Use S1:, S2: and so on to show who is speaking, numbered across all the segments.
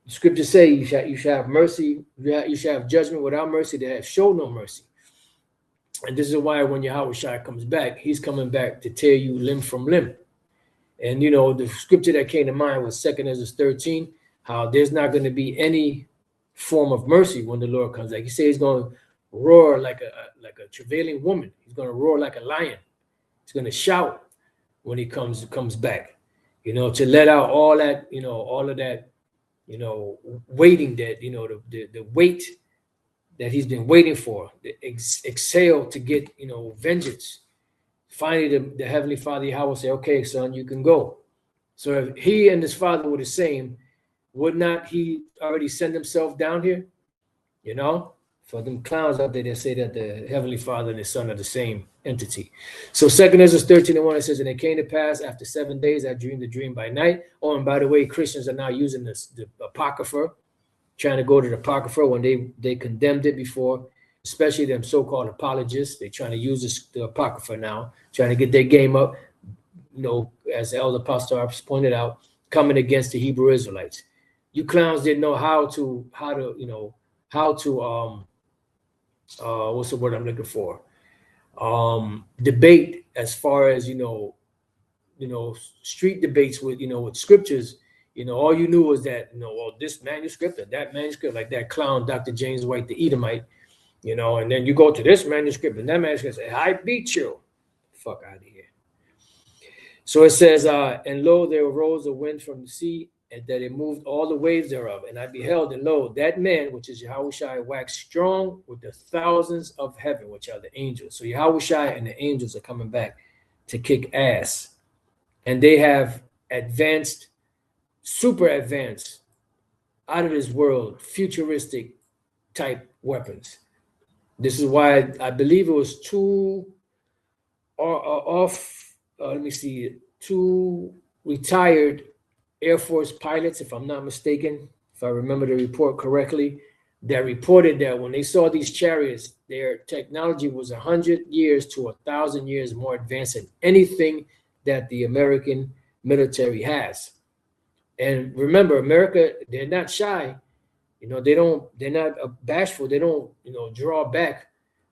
S1: The scriptures say you shall have mercy, you shall have judgment without mercy, that have showed no mercy. And this is why when YAHAWASHI comes back, he's coming back to tear you limb from limb. And the scripture that came to mind was 2 Ezra 13, how there's not going to be any form of mercy when the Lord comes back. He says he's going to roar like a travailing woman. He's going to roar like a lion. He's going to shout when he comes back, to let out all that, all of that, waiting, that, the weight that he's been waiting for, the exhale to get, vengeance. Finally, the Heavenly Father, Yahweh, say, okay, son, you can go. So if he and his father were the same, would not he already send himself down here? For them clowns out there, they say that the Heavenly Father and the Son are the same entity. So 2 Ezra 13:1, it says, and it came to pass after 7 days, I dreamed the dream by night. Oh, and by the way, Christians are now using the Apocrypha, trying to go to the Apocrypha when they condemned it before, especially them so-called apologists. They're trying to use the Apocrypha now, trying to get their game up, as the Elder Apostle Ahrayamlab pointed out, coming against the Hebrew Israelites. You clowns didn't know how to what's the word I'm looking for? Debate as far as, street debates with scriptures. All you knew was that, this manuscript or that manuscript, like that clown, Dr. James White, the Edomite, and then you go to this manuscript and that manuscript say, I beat you. Fuck out of here. So it says, and lo, there arose a wind from the sea, and that it moved all the waves thereof. And I beheld, and lo, that man, which is YAHAWASHI, waxed strong with the thousands of heaven, which are the angels. So YAHAWASHI and the angels are coming back to kick ass. And they have advanced, super advanced, out of this world, futuristic type weapons. This is why I believe it was two retired Air Force pilots, if I'm not mistaken, if I remember the report correctly, that reported that when they saw these chariots, their technology was 100 years to 1,000 years more advanced than anything that the American military has. And remember, America, they're not shy. They're not bashful. They don't, draw back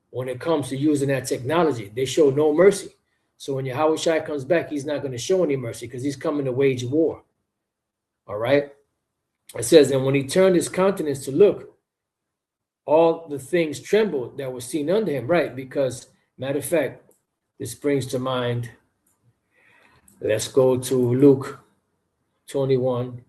S1: when it comes to using that technology. They show no mercy. So when YAHAWASHI comes back, he's not going to show any mercy because he's coming to wage war. All right. It says, and when he turned his countenance to look, all the things trembled that were seen under him. Right. Because, matter of fact, this brings to mind, let's go to Luke 21.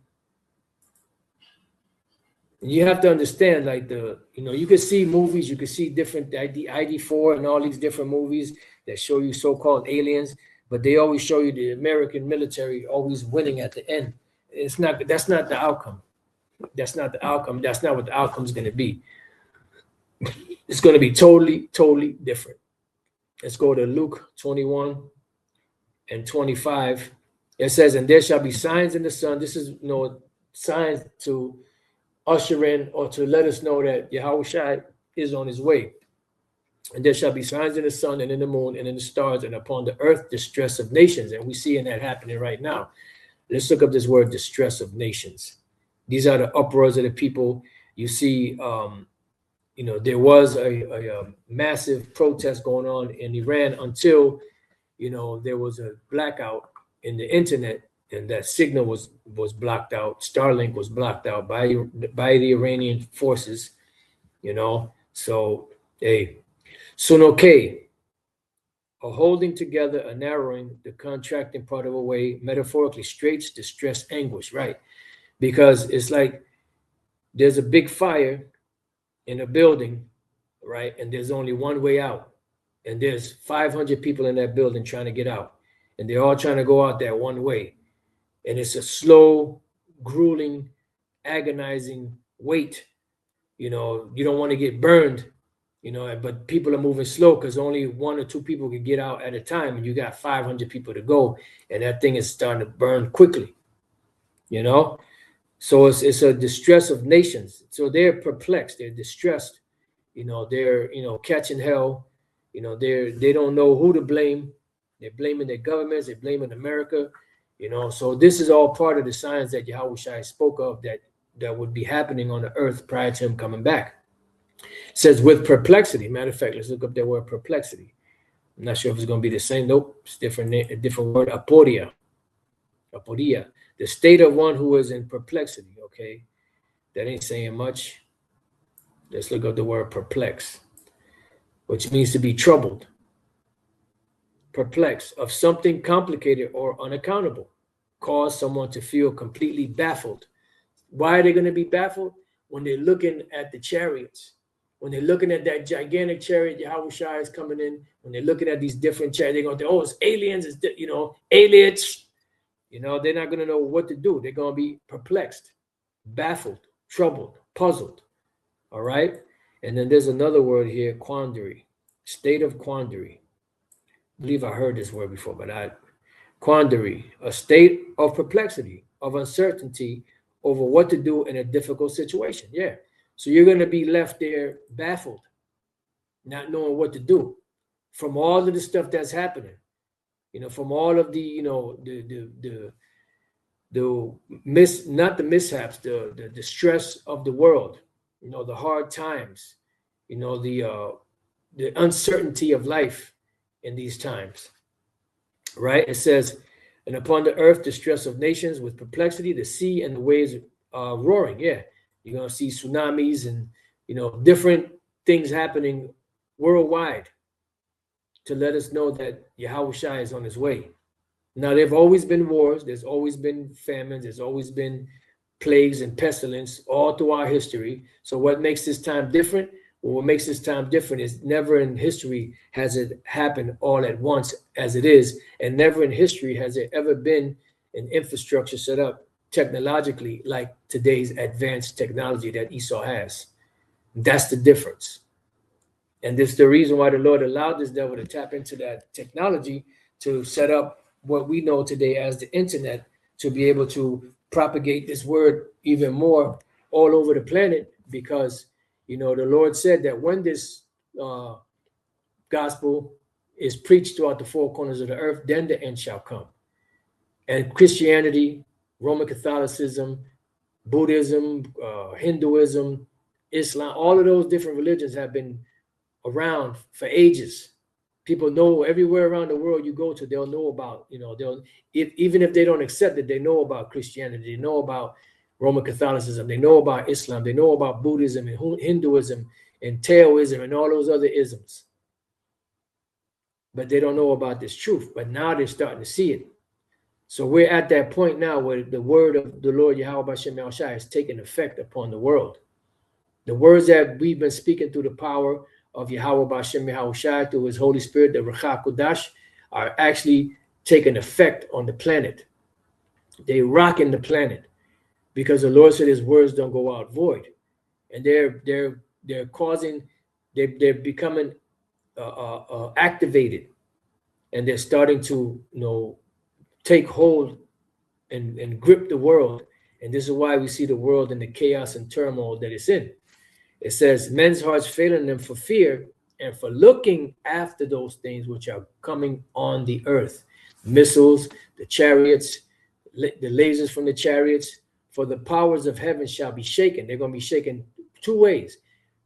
S1: You have to understand, like you can see movies, you can see different ID4 and all these different movies that show you so-called aliens, but they always show you the American military always winning at the end. That's not the outcome. That's not the outcome. That's not what the outcome is going to be. It's going to be totally, totally different. Let's go to Luke 21 and 25. It says, and there shall be signs in the sun. This is signs to usher in or to let us know that YAHAWASHI is on his way. And there shall be signs in the sun and in the moon and in the stars, and upon the earth distress of nations. And we see that happening right now. Let's look up this word, distress of nations. These are the uproars of the people. You see, there was a massive protest going on in Iran until, there was a blackout in the internet, and that signal was blocked out. Starlink was blocked out by the Iranian forces, So, Sunoke, a holding together, a narrowing, the contracting part of a way, metaphorically, straits, distress, anguish, right? Because it's like there's a big fire in a building, right? And there's only one way out. And there's 500 people in that building trying to get out. And they're all trying to go out that one way. And it's a slow, grueling, agonizing wait. You don't want to get burned. But people are moving slow because only 1 or 2 people can get out at a time, and you got 500 people to go, and that thing is starting to burn quickly, So it's a distress of nations. So they're perplexed, they're distressed, they're catching hell, they don't know who to blame. They're blaming their governments, they're blaming America, So this is all part of the signs that YAHAWASHI spoke of, that that would be happening on the earth prior to him coming back. It says with perplexity. Matter of fact, let's look up that word perplexity. I'm not sure if it's going to be the same. Nope, it's different. A different word. Aporia. The state of one who is in perplexity. Okay, that ain't saying much. Let's look up the word perplex, which means to be troubled. Perplexed of something complicated or unaccountable. Cause someone to feel completely baffled. Why are they going to be baffled? When they're looking at the chariots. When they're looking at that gigantic chariot, YAHAWASHI is coming in. When they're looking at these different chariots, they're going to think, oh, it's aliens, it's, aliens. They're not going to know what to do. They're going to be perplexed, baffled, troubled, puzzled. All right? And then there's another word here, quandary, state of quandary. I believe I heard this word before, but quandary, a state of perplexity, of uncertainty over what to do in a difficult situation. Yeah. So you're going to be left there baffled, not knowing what to do from all of the stuff that's happening, from all of the, not the mishaps, the stress of the world, the hard times, the uncertainty of life in these times, right? It says, and upon the earth, the stress of nations with perplexity, the sea and the waves roaring. Yeah. You're going to see tsunamis and, different things happening worldwide to let us know that YAHAWASHI is on his way. Now, there have always been wars. There's always been famines. There's always been plagues and pestilence all through our history. So what makes this time different? Well, what makes this time different is never in history has it happened all at once as it is. And never in history has there ever been an infrastructure set up technologically like today's advanced technology that Esau has. That's the difference. And this is the reason why the Lord allowed this devil to tap into that technology to set up what we know today as the internet, to be able to propagate this word even more all over the planet, because the Lord said that when this gospel is preached throughout the four corners of the earth, then the end shall come. And Christianity, Roman Catholicism, Buddhism, Hinduism, Islam, all of those different religions have been around for ages. People know everywhere around the world you go to, they'll know about, even if they don't accept it, they know about Christianity, they know about Roman Catholicism, they know about Islam, they know about Buddhism and Hinduism and Taoism and all those other isms. But they don't know about this truth. But now they're starting to see it. So we're at that point now where the word of the Lord YAHAWASHI has taken effect upon the world. The words that we've been speaking through the power of YAHAWASHI through his Holy Spirit, the Ruach HaKodesh, are actually taking effect on the planet. They rocking the planet because the Lord said his words don't go out void. And they're causing, they're becoming activated, and they're starting to take hold and grip the world. And this is why we see the world in the chaos and turmoil that it's in. It says, men's hearts failing them for fear and for looking after those things which are coming on the earth. Missiles, the chariots, the lasers from the chariots, for the powers of heaven shall be shaken. They're going to be shaken two ways.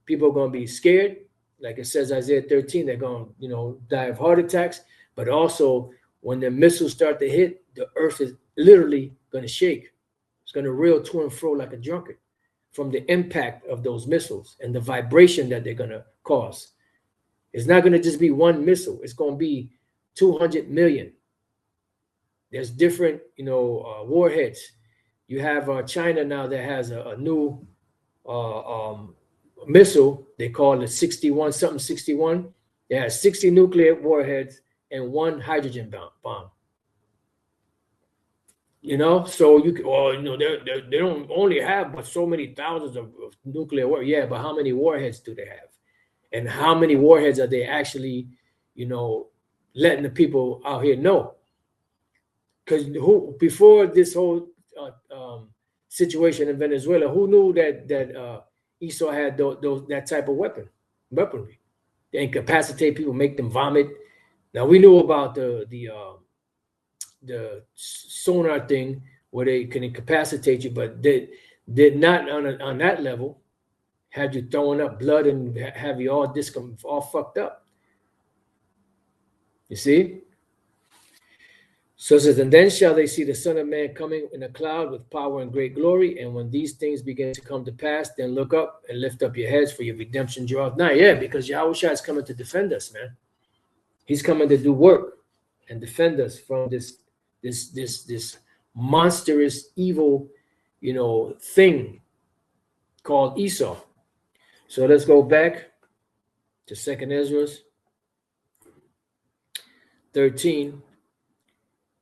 S1: People are going to be scared. Like it says, Isaiah 13, they're going to, die of heart attacks. But also, when the missiles start to hit, the earth is literally going to shake. It's going to reel to and fro like a drunkard from the impact of those missiles and the vibration that they're going to cause. It's not going to just be one missile. It's going to be 200 million. There's different, warheads. You have China now that has a new missile. They call it 61. It has 60 nuclear warheads and one hydrogen bomb. So they don't only have but so many thousands of nuclear warheads. Yeah, but how many warheads do they have? And how many warheads are they actually, letting the people out here know? Because before this whole situation in Venezuela, who knew that Esau had that type of weaponry? They incapacitate people, make them vomit. Now we knew about the sonar thing where they can incapacitate you, but did not on that level have you throwing up blood and have you all fucked up. You see? So it says, and then shall they see the Son of Man coming in a cloud with power and great glory. And when these things begin to come to pass, then look up and lift up your heads, for your redemption draweth nigh. Yeah, because Yahawashi is coming to defend us, man. He's coming to do work and defend us from this monstrous evil, thing called Esau. So let's go back to 2nd Ezra 13.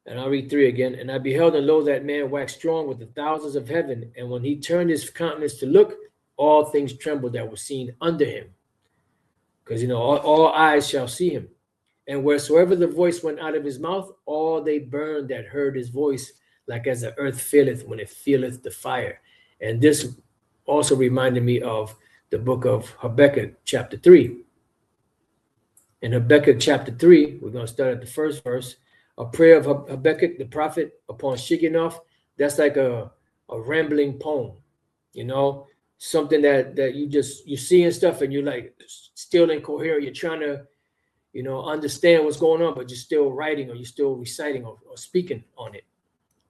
S1: And I'll read 3 again. And I beheld, and lo, that man waxed strong with the thousands of heaven. And when he turned his countenance to look, all things trembled that were seen under him. Because, all eyes shall see him. And wheresoever the voice went out of his mouth, all they burned that heard his voice, like as the earth faileth when it feeleth the fire. And this also reminded me of the book of Habakkuk, chapter 3. In Habakkuk, chapter 3, we're going to start at the first verse. A prayer of Habakkuk, the prophet, upon Shigionoth. That's like a rambling poem, something that you're seeing stuff and you're like still incoherent. You're trying to, understand what's going on, but you're still writing or you're still reciting or speaking on it.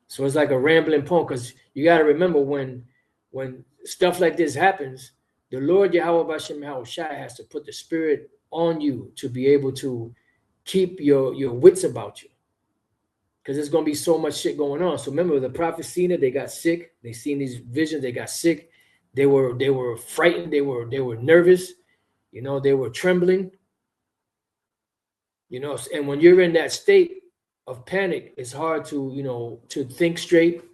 S1: So it's like a rambling poem, because you got to remember when stuff like this happens, the Lord YAHAWASHI has to put the spirit on you to be able to keep your wits about you. Because there's going to be so much shit going on. So remember, the prophets seen it. They got sick. They seen these visions. They got sick. They were frightened. They were nervous. They were trembling. And when you're in that state of panic, it's hard to to think straight.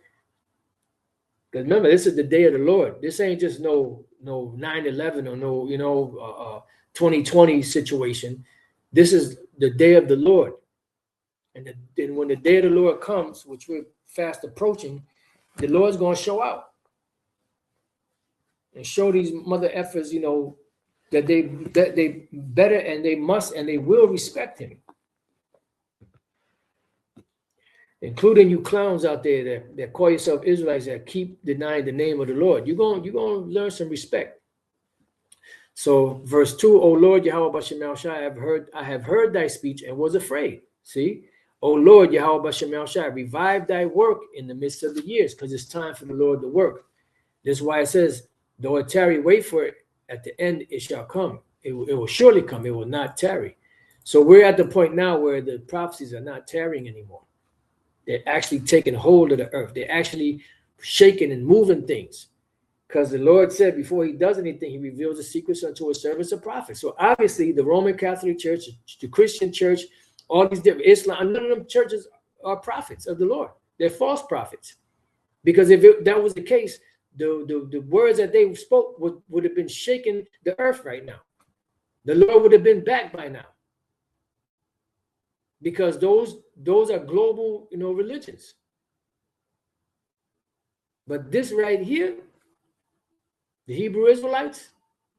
S1: Because remember, this is the day of the Lord. This ain't just no 9/11 or no 2020 situation. This is the day of the Lord. And then when the day of the Lord comes, which we're fast approaching, the Lord's going to show out and show these mother effers, that they better and they must and they will respect him, including you clowns out there that call yourself Israelites that keep denying the name of the Lord. You're going to learn some respect. So verse 2, O Lord YAHAWASHI, I have heard thy speech and was afraid. See? O Lord YAHAWASHI, revive thy work in the midst of the years, because it's time for the Lord to work. This is why it says, though it tarry, wait for it. At the end, it shall come. It will surely come. It will not tarry. So we're at the point now where the prophecies are not tarrying anymore. They're actually taking hold of the earth. They're actually shaking and moving things. Because the Lord said before he does anything, he reveals the secrets unto his servants and prophets. So obviously the Roman Catholic Church, the Christian Church, all these different Islam, none of them churches are prophets of the Lord. They're false prophets. Because if that was the case, the words that they spoke would have been shaking the earth right now. The Lord would have been back by now. Because those are global, religions. But this right here, the Hebrew Israelites,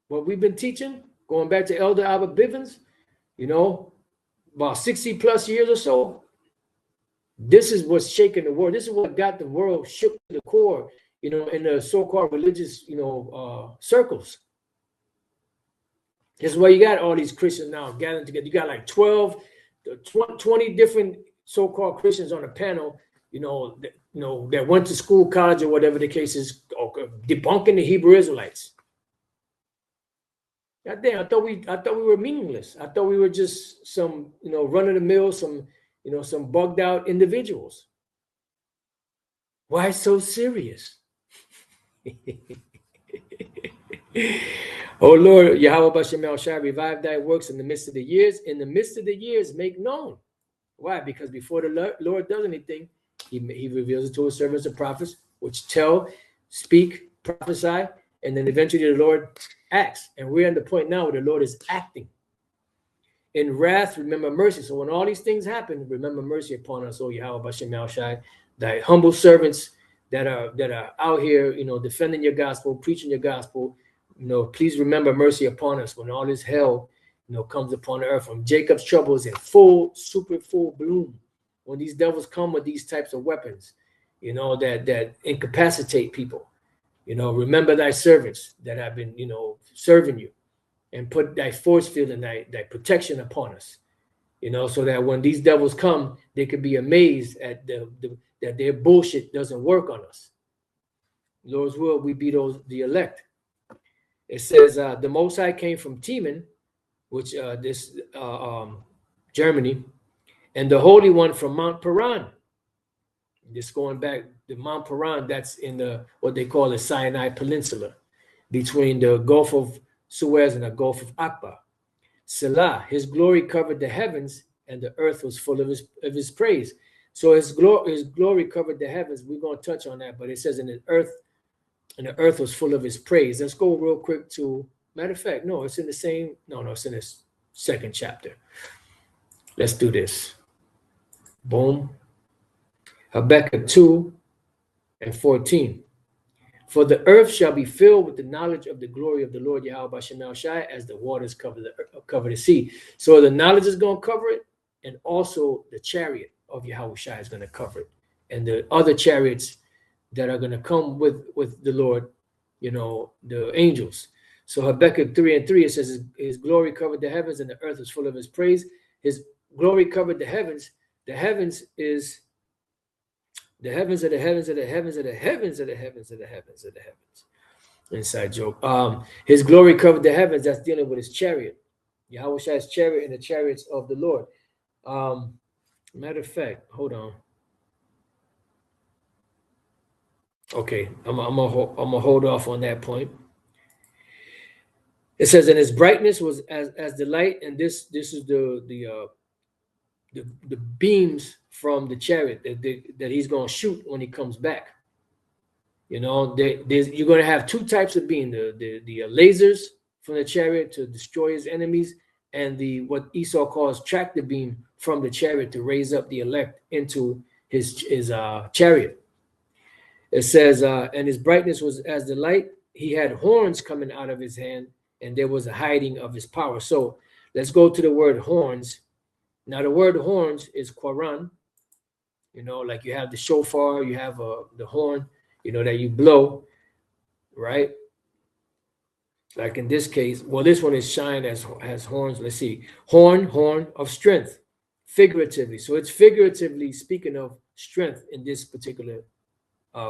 S1: what we've been teaching, going back to Elder Albert Bivens, about 60 plus years or so, this is what's shaking the world. This is what got the world shook to the core, in the so-called religious, circles. This is why you got all these Christians now gathering together. You got like 20 different so-called Christians on a panel, that went to school, college, or whatever the case is, debunking the Hebrew Israelites. God damn, I thought we were meaningless. I thought we were just some, run-of-the-mill, some bugged out individuals. Why so serious? O Lord, YAHAWASHI, revive thy works in the midst of the years. In the midst of the years, make known. Why? Because before the Lord does anything, he reveals it to his servants and prophets, which tell, speak, prophesy, and then eventually the Lord acts. And we're at the point now where the Lord is acting. In wrath, remember mercy. So when all these things happen, remember mercy upon us, O YAHAWASHI, thy humble servants that are out here, defending your gospel, preaching your gospel. Please remember mercy upon us when all this hell, comes upon the earth. When Jacob's trouble is in super full bloom. When these devils come with these types of weapons, that incapacitate people. Remember thy servants that have been, serving you, and put thy force field and thy protection upon us, so that when these devils come, they could be amazed at that their bullshit doesn't work on us. Lord's will, we be the elect. It says the Most High came from Teman, which Germany, and the Holy One from Mount Paran. Just going back, the Mount Paran, that's in what they call the Sinai Peninsula, between the Gulf of Suez and the Gulf of Aqaba. Selah, his glory covered the heavens, and the earth was full of his praise. So his glory covered the heavens. We're going to touch on that, but it says, and the earth was full of his praise. Let's go real quick to, matter of fact, no, it's in the same, no, it's in this second chapter. Let's do this. Boom. Habakkuk 2:14. For the earth shall be filled with the knowledge of the glory of the Lord YAHAWASHI as the waters cover the sea. So the knowledge is going to cover it, and also the chariot of YAHAWASHI is going to cover it, and the other chariots that are going to come with the Lord, the angels. So Habakkuk 3:3, it says, his glory covered the heavens, and the earth is full of his praise. His glory covered the heavens. The heavens is the heavens of the heavens of the heavens of the heavens of the heavens of the heavens of the heavens. Inside joke. His glory covered the heavens. That's dealing with his chariot. YAHAWASHI's chariot and the chariots of the Lord. Matter of fact, hold on. Okay, I'm gonna hold off on that point. It says, and his brightness was as the light, and this is the beams from the chariot that he's going to shoot when he comes back. You're going to have two types of beam: the lasers from the chariot to destroy his enemies, and what Esau calls tractor beam from the chariot to raise up the elect into his chariot. It says, and his brightness was as the light. He had horns coming out of his hand, and there was a hiding of his power. So let's go to the word horns. Now, the word horns is Quran. Like you have the shofar, you have the horn, that you blow, right? Like in this case, well, this one is shine has horns. Let's see, horn of strength, figuratively. So it's figuratively speaking of strength in this particular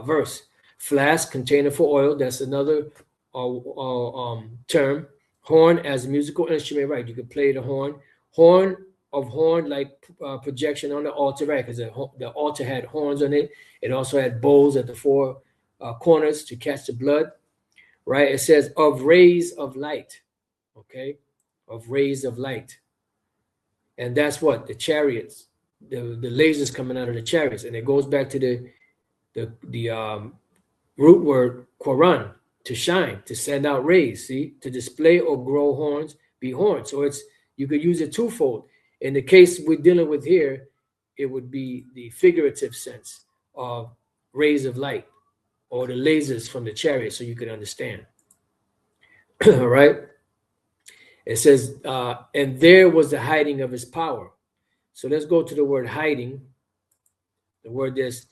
S1: verse. Flask, container for oil. That's another term. Horn as a musical instrument, right? You could play the horn. Horn like projection on the altar, right? Because the altar had horns on it. It also had bowls at the four corners to catch the blood, right? It says of rays of light, okay? Of rays of light. And that's what? The chariots, the lasers coming out of the chariots. And it goes back to the root word Quran, to shine, to send out rays, see? To display or grow horns, be horns. So you could use it twofold. In the case we're dealing with here, it would be the figurative sense of rays of light or the lasers from the chariot, so you can understand. All right. It says, and there was the hiding of his power. So let's go to the word hiding. The word is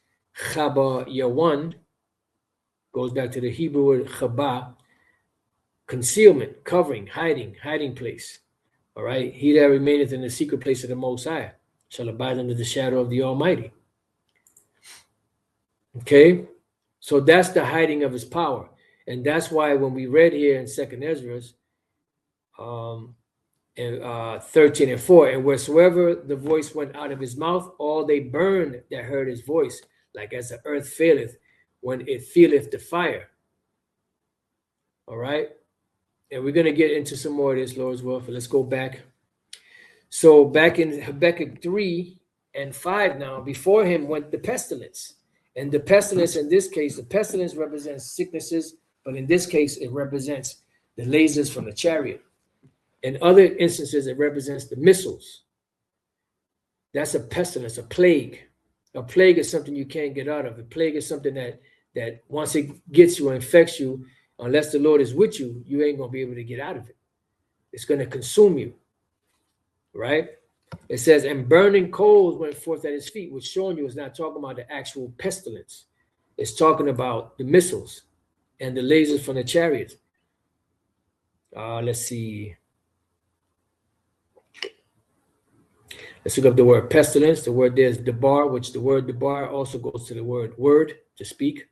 S1: chaba yawan, goes back to the Hebrew word chaba, concealment, covering, hiding place. All right. He that remaineth in the secret place of the Most High shall abide under the shadow of the Almighty. Okay. So that's the hiding of his power. And that's why when we read here in 2nd Ezra, 13:4, and wheresoever the voice went out of his mouth, all they burned that heard his voice, like as the earth faileth when it feeleth the fire. All right. And we're going to get into some more of this, Lord's will. Let's go back. So back in Habakkuk 3:5 now, before him went the pestilence. And the pestilence in this case, the pestilence represents sicknesses, but in this case, it represents the lasers from the chariot. In other instances, it represents the missiles. That's a pestilence, a plague. A plague is something you can't get out of. A plague is something that once it gets you or infects you, unless the Lord is with you, you ain't going to be able to get out of it. It's going to consume you, right? It says, and burning coals went forth at his feet, which showing you is not talking about the actual pestilence. It's talking about the missiles, and the lasers from the chariots. Let's see. Let's look up the word pestilence. The word there is debar, which the word debar also goes to the word, to speak.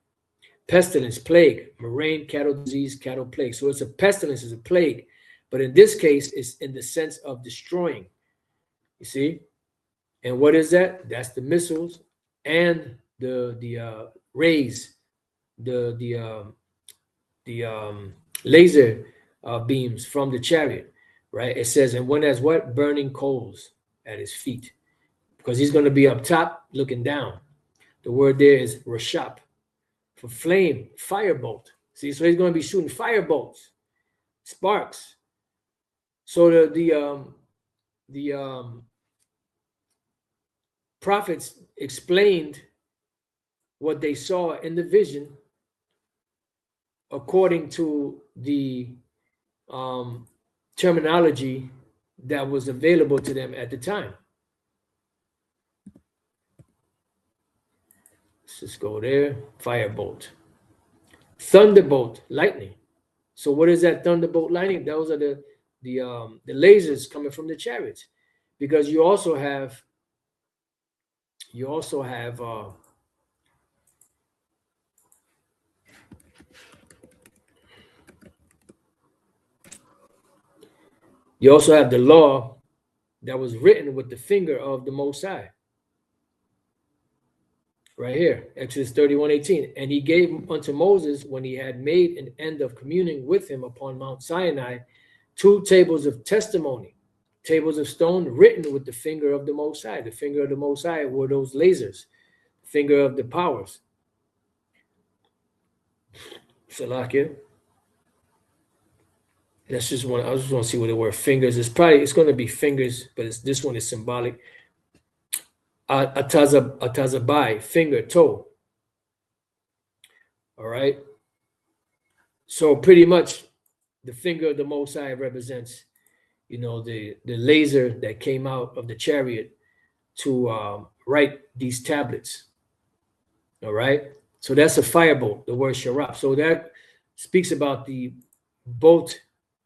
S1: Pestilence, plague, murrain, cattle disease, cattle plague. So it's a pestilence, it's a plague. But in this case, it's in the sense of destroying. You see? And what is that? That's the missiles and the rays, the laser beams from the chariot, right? It says, and one has what? Burning coals at his feet, because he's going to be up top looking down. The word there is rashap, for flame, firebolt. See, so he's going to be shooting firebolts, sparks. So the prophets explained what they saw in the vision according to the terminology that was available to them at the time. Let's just go there. Firebolt, thunderbolt, lightning. So what is that thunderbolt, lightning? Those are the lasers coming from the chariots, because you also have the law that was written with the finger of the Most High. Right here, Exodus 31:18. And he gave unto Moses, when he had made an end of communing with him upon Mount Sinai, 2 tables of testimony, tables of stone written with the finger of the Most High. The finger of the Most High were those lasers, finger of the powers. Salakia. I just want to see what the word fingers is. It's going to be fingers, but this one is symbolic. Atazabai, finger, toe. All right. So pretty much the finger of the Most High represents, the laser that came out of the chariot to write these tablets. All right. So that's a firebolt, the word sharap. So that speaks about the bolt,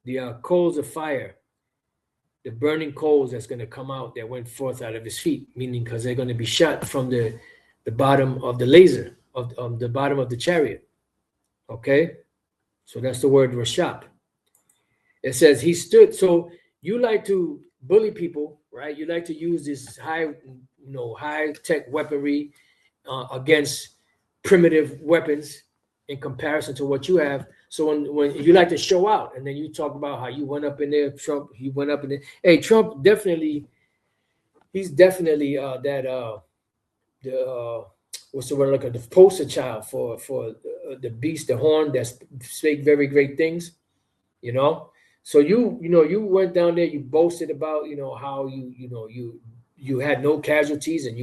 S1: the coals of fire, the burning coals that's going to come out that went forth out of his feet, meaning because they're going to be shot from the bottom of the laser, of the bottom of the chariot. Okay? So that's the word rashap. It says he stood. So you like to bully people, right? You like to use this high-tech weaponry against primitive weapons in comparison to what you have. So when you like to show out, and then you talk about how you went up in there, Trump, he went up in there. Hey, Trump he's definitely what's the word, like the poster child for the beast, the horn that speak very great things, So you went down there, you boasted about how you had no casualties, and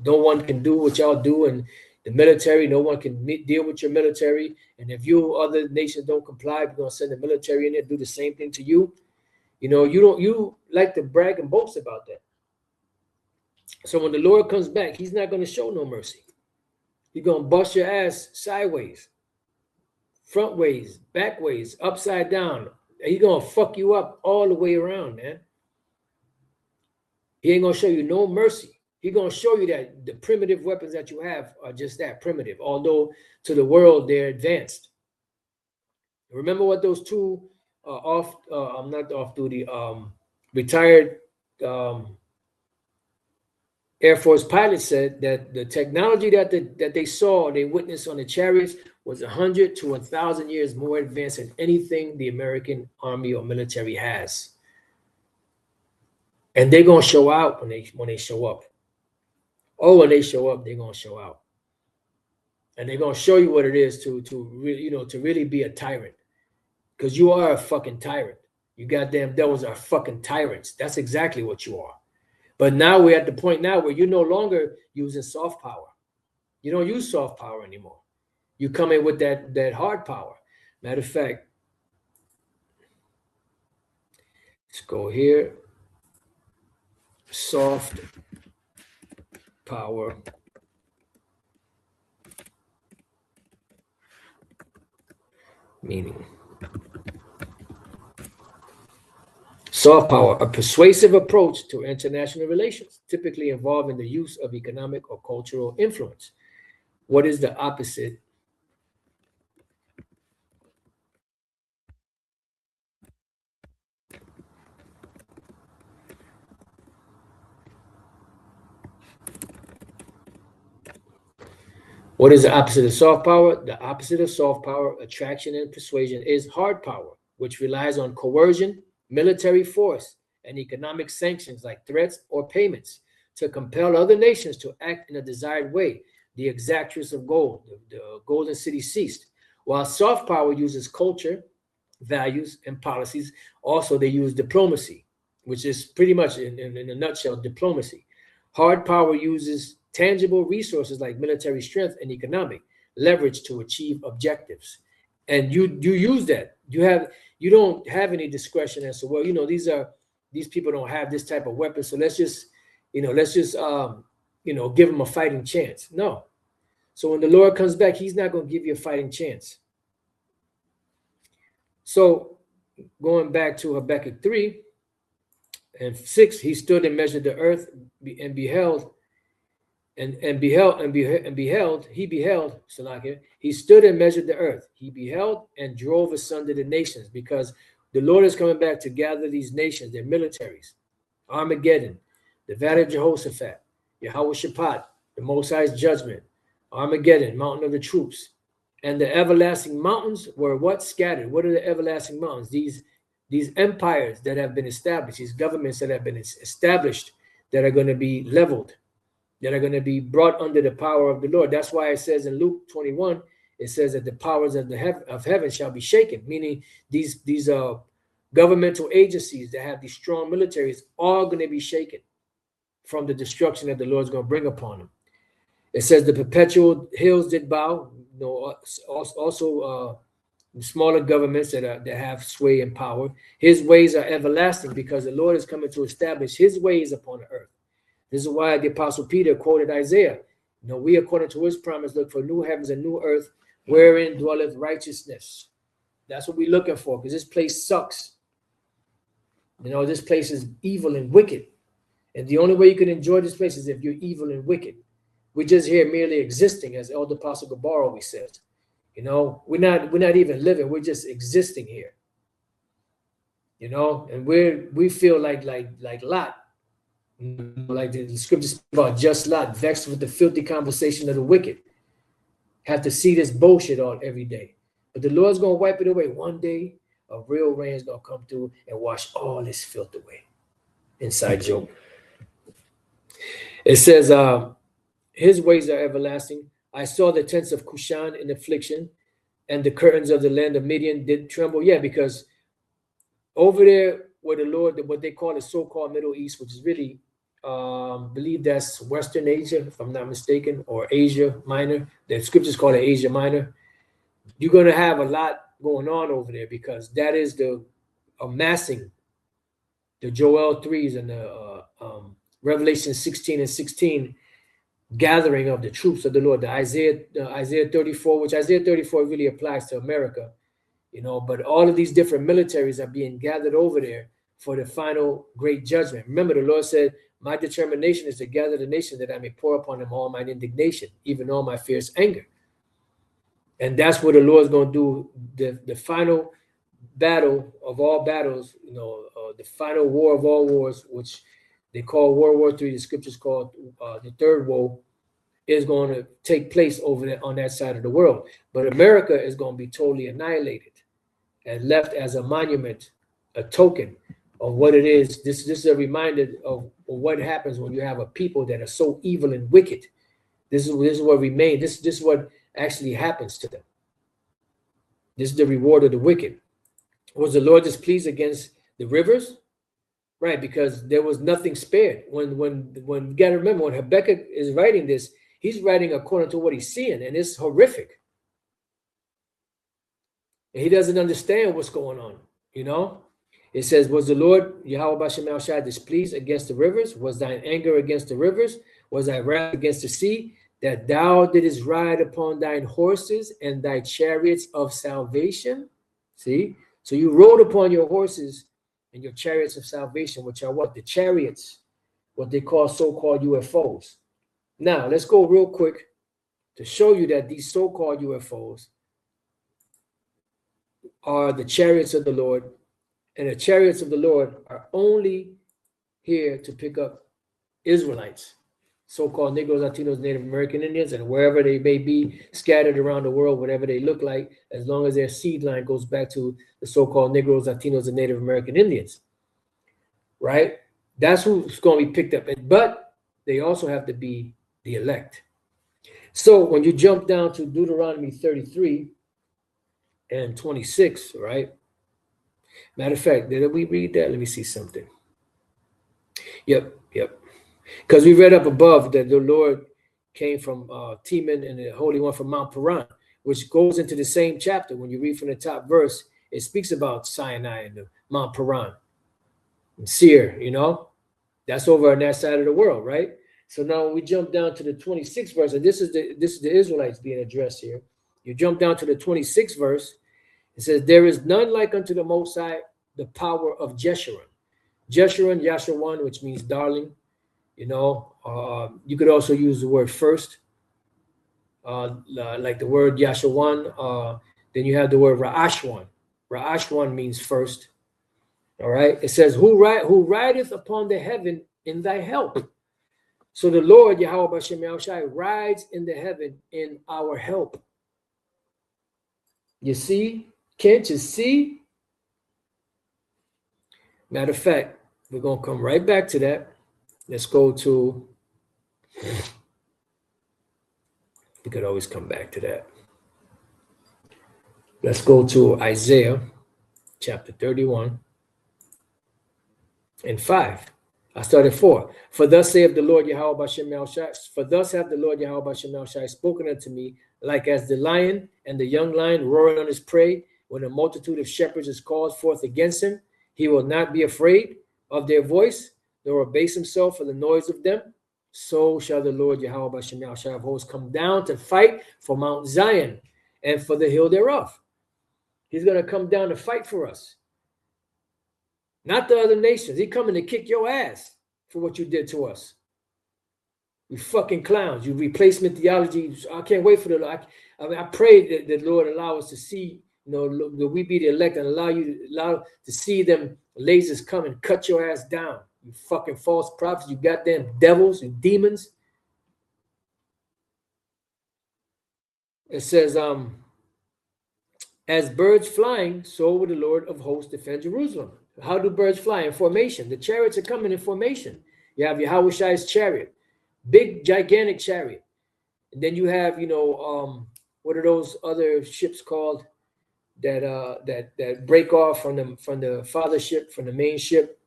S1: no one can do what y'all do, and the military, no one can deal with your military. And if you other nations don't comply, we're gonna send the military in there, do the same thing to you. You like to brag and boast about that. So when the Lord comes back, he's not gonna show no mercy. He's gonna bust your ass sideways, front ways, back ways, upside down. He's gonna fuck you up all the way around, man. He ain't gonna show you no mercy. He's going to show you that the primitive weapons that you have are just that, primitive, although to the world they're advanced. Remember what those 2 retired Air Force pilots said, that the technology that they saw, they witnessed on the chariots, was 100 to 1,000 years more advanced than anything the American Army or military has. And they're going to show out when they show up. Oh, when they show up, they're gonna show out, and they're gonna show you what it is to really be a tyrant, because you are a fucking tyrant. You goddamn devils are fucking tyrants. That's exactly what you are. But now we're at the point now where you're no longer using soft power. You don't use soft power anymore. You come in with that hard power. Matter of fact, let's go here. Soft power. Meaning. Soft power, a persuasive approach to international relations, typically involving the use of economic or cultural influence. What is the opposite? What is the opposite of soft power? The opposite of soft power, attraction and persuasion, is hard power, which relies on coercion, military force, and economic sanctions like threats or payments to compel other nations to act in a desired way. The exactress of gold, the golden city ceased. While soft power uses culture, values, and policies, also they use diplomacy, which is pretty much, in a nutshell, diplomacy. Hard power uses tangible resources like military strength and economic leverage to achieve objectives. And you use that. You don't have any discretion as to, well, these people don't have this type of weapon, so let's just give them a fighting chance. No. So when the Lord comes back, he's not going to give you a fighting chance. So going back to Habakkuk 3 and 6, he stood and measured the earth and beheld, Salakia, he stood and measured the earth. He beheld and drove asunder the nations, because the Lord is coming back to gather these nations, their militaries. Armageddon, the Valley of Jehoshaphat, YAHAWASHI, the Most High's judgment, Armageddon, mountain of the troops. And the everlasting mountains were what? Scattered. What are the everlasting mountains? These empires that have been established, these governments that have been established, that are going to be leveled, that are going to be brought under the power of the Lord. That's why it says in Luke 21, it says that the powers of heaven shall be shaken, meaning these governmental agencies that have these strong militaries are going to be shaken from the destruction that the Lord's going to bring upon them. It says the perpetual hills did bow. Also smaller governments that have sway and power. His ways are everlasting, because the Lord is coming to establish his ways upon the earth. This is why the Apostle Peter quoted Isaiah. We, according to his promise, look for new heavens and new earth, wherein dwelleth righteousness. That's what we're looking for, because this place sucks. This place is evil and wicked. And the only way you can enjoy this place is if you're evil and wicked. We're just here merely existing, as Elder Apostle Gabar always says. We're not even living. We're just existing here. And we feel like Lot, like the scriptures about just Lot, vexed with the filthy conversation of the wicked. Have to see this bullshit all every day. But the Lord's gonna wipe it away. One day, a real rain's gonna come through and wash all this filth away. Inside Job. It says, his ways are everlasting. I saw the tents of Cushan in affliction, and the curtains of the land of Midian did tremble. Yeah, because over there where the Lord, what they call the so-called Middle East, which is really, believe that's Western Asia, if I'm not mistaken, or Asia Minor. The scriptures call it Asia Minor. You're going to have a lot going on over there, because that is the amassing, the Joel 3s and the Revelation 16 and 16, gathering of the troops of the Lord. The Isaiah 34, which Isaiah 34 really applies to America, but all of these different militaries are being gathered over there for the final great judgment. Remember, the Lord said, my determination is to gather the nation, that I may pour upon them all mine indignation, even all my fierce anger. And that's what the Lord's going to do, the final battle of all battles, the final war of all wars, which they call World War III, the scriptures called the third woe, is going to take place over there on that side of the world. But America is going to be totally annihilated and left as a monument, a token of what it is. This is a reminder of what happens when you have a people that are so evil and wicked. This is what remains. This is what actually happens to them. This is the reward of the wicked. Was the Lord displeased against the rivers? Right, because there was nothing spared. When you got to remember, when Habakkuk is writing this, he's writing according to what he's seeing, and it's horrific. And he doesn't understand what's going on, It says, was the Lord, YAHAWASHI, displeased against the rivers? Was thine anger against the rivers? Was thy wrath against the sea? That thou didst ride upon thine horses and thy chariots of salvation? See? So you rode upon your horses and your chariots of salvation, which are what? The chariots, what they call so-called UFOs. Now, let's go real quick to show you that these so-called UFOs are the chariots of the Lord, and the chariots of the Lord are only here to pick up Israelites, so-called Negroes, Latinos, Native American Indians, and wherever they may be scattered around the world, whatever they look like, as long as their seed line goes back to the so-called Negroes, Latinos, and Native American Indians, right? That's who's going to be picked up. But they also have to be the elect. So when you jump down to Deuteronomy 33 and 26, right? Matter of fact, did we read that? Let me see something. Yep. Because we read up above that the Lord came from Teman and the Holy One from Mount Paran, which goes into the same chapter. When you read from the top verse, it speaks about Sinai and the Mount Paran and Seir, you know? That's over on that side of the world, right? So now we jump down to the 26th verse, and this is the Israelites being addressed here. You jump down to the 26th verse. It says, "There is none like unto the Most High, the power of Jeshurun." Jeshurun, Yashawan, which means darling. You know, you could also use the word first, like the word Yashawan. Then you have the word Ra'ashwan. Ra'ashwan means first. All right. It says, who rideth upon the heaven in thy help. So the Lord, YAHAWASHI, rides in the heaven in our help. You see? Can't you see? Matter of fact, we're going to come right back to that. Let's go to, we could always come back to that. Let's go to Isaiah chapter 31 and 5. I started 4. For thus saith the Lord YAHAWASHI, for thus hath the Lord YAHAWASHI spoken unto me, like as the lion and the young lion roaring on his prey, when a multitude of shepherds is called forth against him, he will not be afraid of their voice, nor abase himself for the noise of them. So shall the Lord YAHAWASHI of hosts come down to fight for Mount Zion and for the hill thereof. He's going to come down to fight for us. Not the other nations. He's coming to kick your ass for what you did to us. You fucking clowns. You replacement theology. I can't wait for I pray that the Lord allow us to see, you know, that we be the elect and allow to see them lasers come and cut your ass down. You fucking false prophets. You goddamn devils and demons. It says, as birds flying, so will the Lord of hosts defend Jerusalem. How do birds fly? In formation. The chariots are coming in formation. You have YAHAWASHI's chariot, big, gigantic chariot. And then you have, you know, what are those other ships called that break off from the fathership, from the main ship?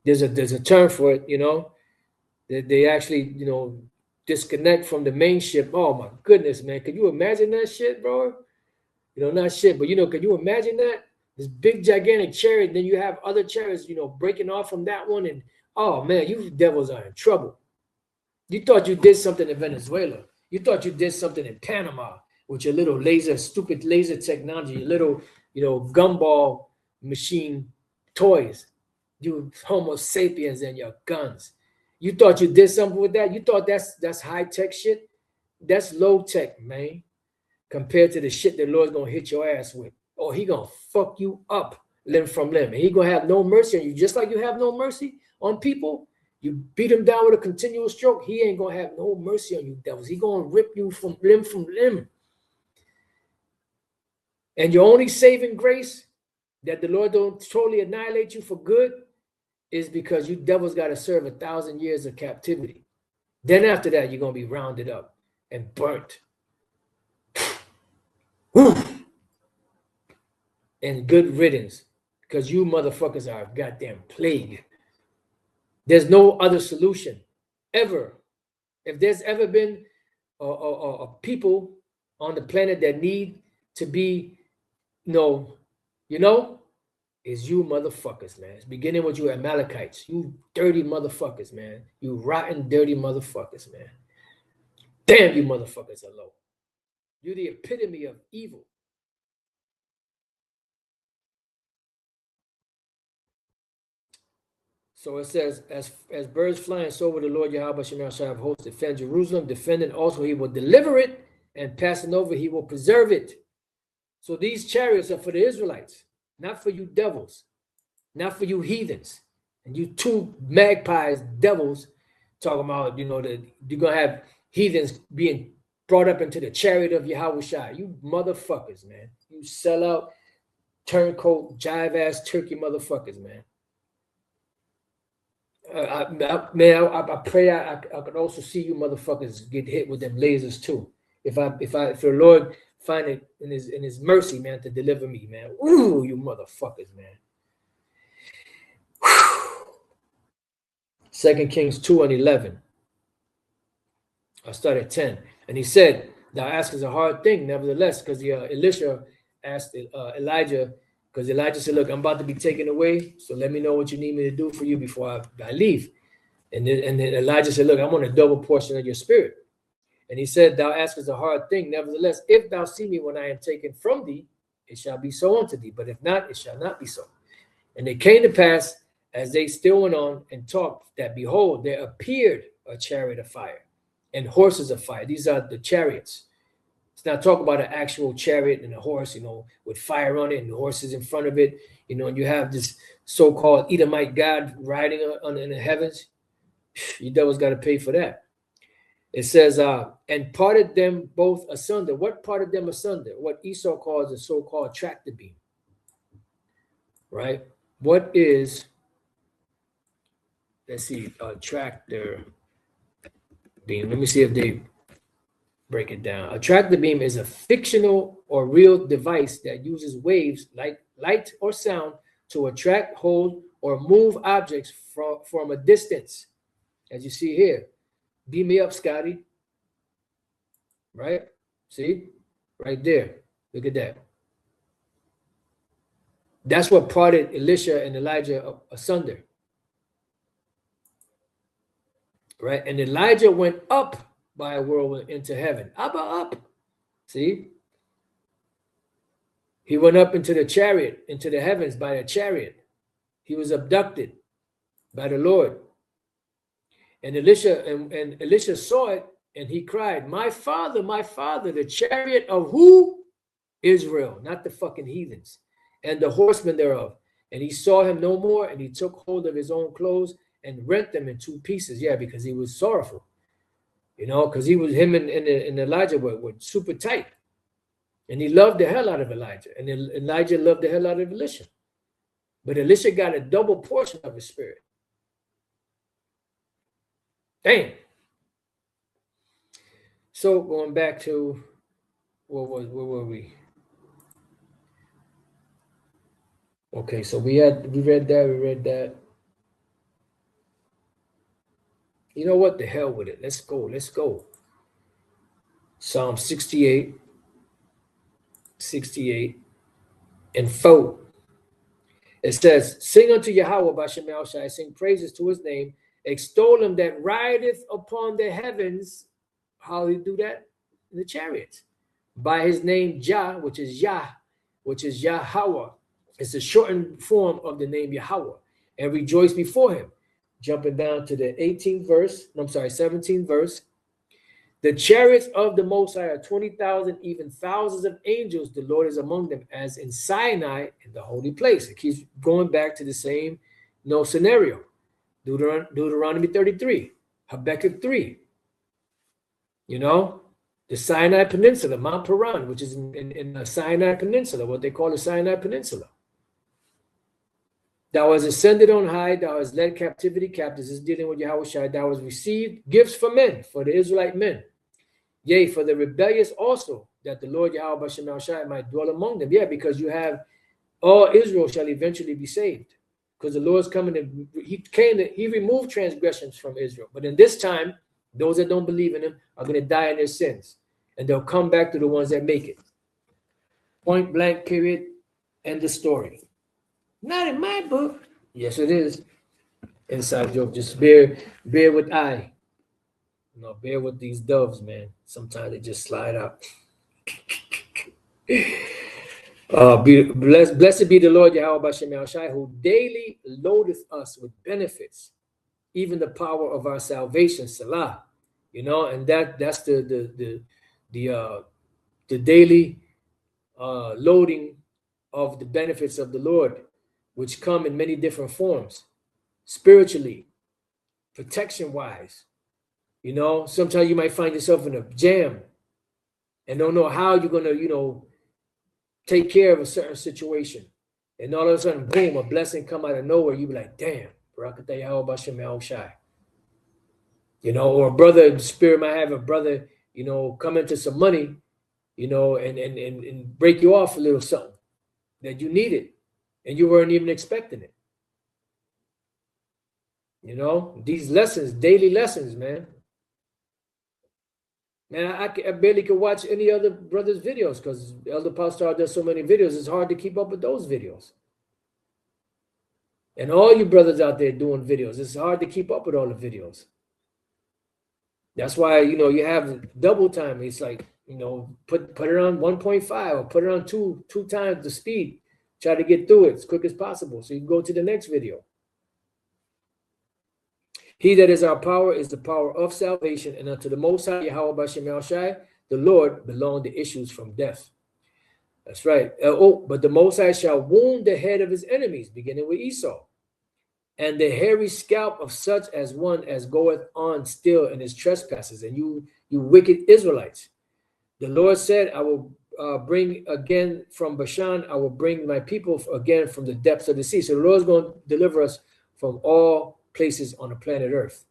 S1: There's a term for it, you know. They actually, you know, disconnect from the main ship. Oh my goodness, man. Could you imagine that shit, bro? You know, not shit, but you know, could you imagine that? This big gigantic chariot, then you have other chariots, you know, breaking off from that one, and oh man, you devils are in trouble. You thought you did something in Venezuela. You thought you did something in Panama with your little stupid laser technology, your little, you know, gumball machine toys. You Homo sapiens and your guns. You thought you did something with that? You thought that's high-tech shit? That's low-tech, man, compared to the shit the Lord's gonna hit your ass with. Oh, he gonna fuck you up limb from limb. And he gonna have no mercy on you, just like you have no mercy on people. You beat him down with a continual stroke, he ain't gonna have no mercy on you, devils. He gonna rip you from limb. And your only saving grace that the Lord don't totally annihilate you for good is because you devils got to serve 1,000 years of captivity. Then after that, you're gonna be rounded up and burnt. And good riddance, because you motherfuckers are a goddamn plague. There's no other solution ever. If there's ever been a people on the planet that need to be, you know, is you motherfuckers, man. It's beginning with you Amalekites, you dirty motherfuckers, man. You rotten, dirty motherfuckers, man. Damn, you motherfuckers are low. You're the epitome of evil. So it says, as birds flying, so will the Lord Yahweh shall have hosts defend Jerusalem, defending also he will deliver it, and passing over he will preserve it. So these chariots are for the Israelites, not for you devils, not for you heathens, and you two magpies, devils, talking about, that you're going to have heathens being brought up into the chariot of YAHAWASHI. You motherfuckers, man. You sell out, turncoat, jive-ass turkey motherfuckers, man. I pray I could also see you motherfuckers get hit with them lasers too. If the Lord find it in his mercy, man, to deliver me, man. Ooh, you motherfuckers, man. 2 Kings 2:11. I start at 10. And he said, thou askest a hard thing, nevertheless, because Elisha asked Elijah, because Elijah said, look, I'm about to be taken away, so let me know what you need me to do for you before I leave. And then Elijah said, look, I want a double portion of your spirit. And he said, thou askest a hard thing, nevertheless, if thou see me when I am taken from thee, it shall be so unto thee, but if not, it shall not be so. And it came to pass, as they still went on and talked, that behold, there appeared a chariot of fire and horses of fire. These are the chariots. It's not talking about an actual chariot and a horse, with fire on it and the horses in front of it, and you have this so-called Edomite God riding in the heavens. You devils got to pay for that. It says, and parted them both asunder. What parted them asunder? What Esau calls the so-called tractor beam. Right? What is, let's see, a tractor beam? Let me see if they break it down. A tractor beam is a fictional or real device that uses waves like light or sound to attract, hold, or move objects from a distance. As you see here. Beam me up, Scotty. Right? See? Right there. Look at that. That's what parted Elisha and Elijah asunder. Right? And Elijah went up by a whirlwind into heaven. Up. See? He went up into the chariot, into the heavens by a chariot. He was abducted by the Lord. And Elisha saw it, and he cried, my father, the chariot of who? Israel, not the fucking heathens, and the horsemen thereof. And he saw him no more, and he took hold of his own clothes and rent them in two pieces. Yeah, because he was sorrowful, because him and Elijah were super tight. And he loved the hell out of Elijah, and Elijah loved the hell out of Elisha. But Elisha got a double portion of his spirit. Damn. So going back to where were we? Okay, so we read that. You know what? The hell with it. Let's go. Psalm 68 and 4. It says, sing unto Yahweh by Shemal Shai, sing praises to his name, extol him that rideth upon the heavens. How he do that? In the chariots. By his name Jah, which is Yahweh. It's a shortened form of the name Yahweh. And rejoice before him. Jumping down to the 17th verse. The chariots of the Most High are 20,000, even thousands of angels. The Lord is among them, as in Sinai, in the holy place. It keeps going back to the same scenario. Deuteronomy 33, Habakkuk 3. The Sinai Peninsula, Mount Paran, which is in the Sinai Peninsula, what they call the Sinai Peninsula. Thou hast ascended on high, thou hast led captivity captives. This is dealing with YAHAWASHI. Thou hast received gifts for men, for the Israelite men. Yea, for the rebellious also, that the Lord Yahweh Shemal Shai might dwell among them. Yeah, because you have all Israel shall eventually be saved. Because the Lord's coming and he removed transgressions from Israel. But in this time, those that don't believe in him are going to die in their sins. And they'll come back to the ones that make it. Point blank, period. End the story. Not in my book. Yes, it is. Inside joke. Just bear with I. Bear with these doves, man. Sometimes they just slide out. Blessed be the Lord YAHAWASHI, who daily loadeth us with benefits, even the power of our salvation, Salah. You know, and that's the daily loading of the benefits of the Lord, which come in many different forms, spiritually, protection wise. You know, sometimes you might find yourself in a jam and don't know how you're gonna, take care of a certain situation. And all of a sudden, boom, a blessing come out of nowhere. You be like, damn, Barakatah YAHAWASHI YAHAWASHI. You know, or a brother, the spirit might have a brother, come into some money, and break you off a little something that you needed and you weren't even expecting it. These lessons, daily lessons, man. Man, I barely could watch any other brother's videos because Elder Pastor does so many videos. It's hard to keep up with those videos. And all you brothers out there doing videos, it's hard to keep up with all the videos. That's why, you have double time. It's like, put it on 1.5 or put it on two times the speed. Try to get through it as quick as possible so you can go to the next video. He that is our power is the power of salvation, and unto the Most High, YAHAWASHI YAHAWASHI, the Lord, belong the issues from death. That's right. But the Most High shall wound the head of his enemies, beginning with Esau, and the hairy scalp of such as one as goeth on still in his trespasses, and you wicked Israelites. The Lord said, I will bring again from Bashan, I will bring my people again from the depths of the sea. So the Lord is going to deliver us from all places on the planet Earth.